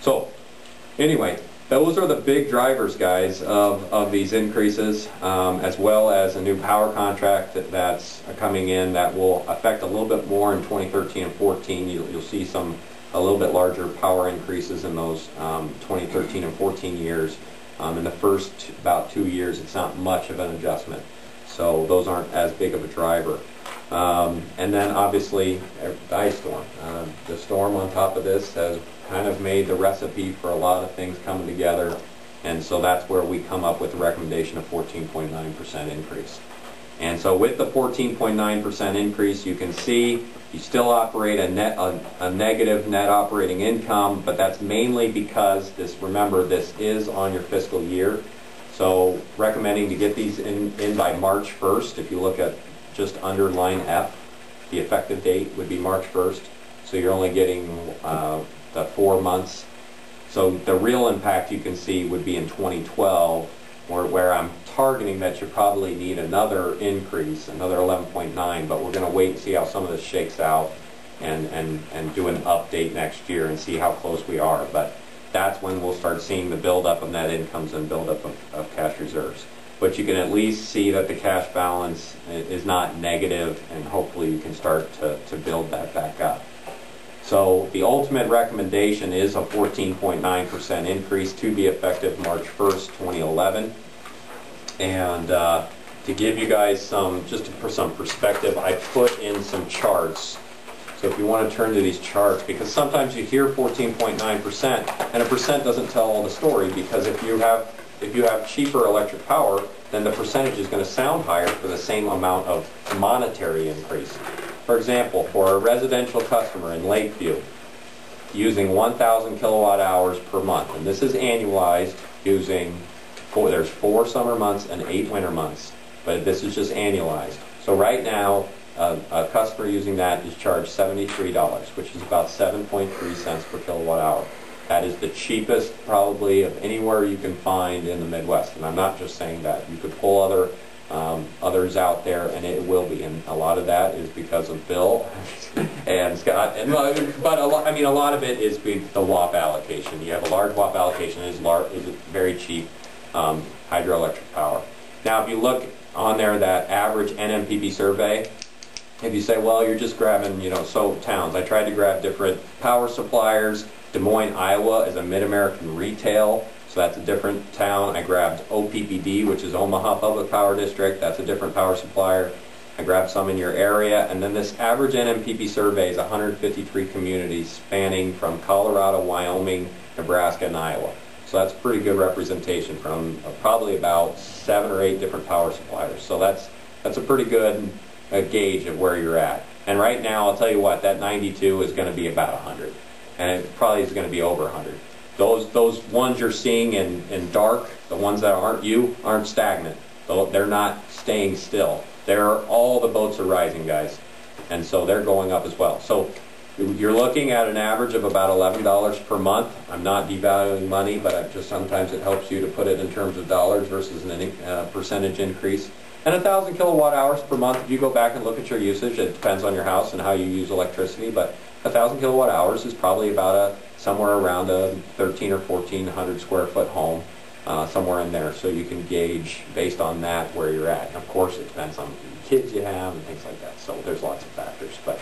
So anyway, those are the big drivers, guys, of these increases, as well as a new power contract that's coming in that will affect a little bit more in 2013 and 14. You'll see a little bit larger power increases in those 2013 and 14 years. In the first about 2 years, it's not much of an adjustment, so those aren't as big of a driver. And then obviously the ice storm. The storm on top of this has kind of made the recipe for a lot of things coming together, and so that's where we come up with the recommendation of 14.9% increase. And so with the 14.9% increase, you can see you still operate a negative net operating income, but that's mainly because remember, this is on your fiscal year. So recommending to get these in by March 1st. If you look at just under line F, the effective date would be March 1st. So you're only getting the 4 months. So the real impact you can see would be in 2012, where I'm targeting that you probably need another increase, another 11.9, but we're going to wait and see how some of this shakes out and do an update next year and see how close we are. But that's when we'll start seeing the buildup of net incomes and buildup of cash reserves. But you can at least see that the cash balance is not negative, and hopefully you can start to build that back up. So the ultimate recommendation is a 14.9% increase to be effective March 1st, 2011. And to give you guys some perspective, I put in some charts. So if you want to turn to these charts, because sometimes you hear 14.9% and a percent doesn't tell all the story, because if you have cheaper electric power, then the percentage is going to sound higher for the same amount of monetary increase. For example, for a residential customer in Lakeview using 1,000 kilowatt hours per month, and this is annualized using, there's 4 summer months and 8 winter months, but this is just annualized. So right now, a customer using that is charged $73, which is about 7.3 cents per kilowatt hour. That is the cheapest probably of anywhere you can find in the Midwest, and I'm not just saying that. You could pull others out there, and it will be, and a lot of that is because of Bill and Scott, but a lot of it is the WAP allocation. You have a large WAP allocation. It is very cheap hydroelectric power. Now, if you look on there, that average NMPP survey, if you say, well, you're just grabbing, so towns. I tried to grab different power suppliers. Des Moines, Iowa is a Mid-American Retail, so that's a different town. I grabbed OPPD, which is Omaha Public Power District. That's a different power supplier. I grabbed some in your area. And then this average NMPP survey is 153 communities spanning from Colorado, Wyoming, Nebraska, and Iowa. So that's pretty good representation from probably about 7 or 8 different power suppliers. So that's a pretty good gauge of where you're at. And right now, I'll tell you what, that 92 is going to be about 100. And it probably is going to be over 100. Those ones you're seeing in dark, the ones that aren't stagnant. They're not staying still. All the boats are rising, guys. And so they're going up as well. So you're looking at an average of about $11 per month. I'm not devaluing money, but sometimes it helps you to put it in terms of dollars versus a percentage increase. And 1,000 kilowatt hours per month, if you go back and look at your usage, it depends on your house and how you use electricity, but 1,000 kilowatt hours is probably about somewhere around a 1,300 or 1,400 square foot home, somewhere in there. So you can gauge based on that where you're at. And of course, it depends on the kids you have and things like that. So there's lots of factors. But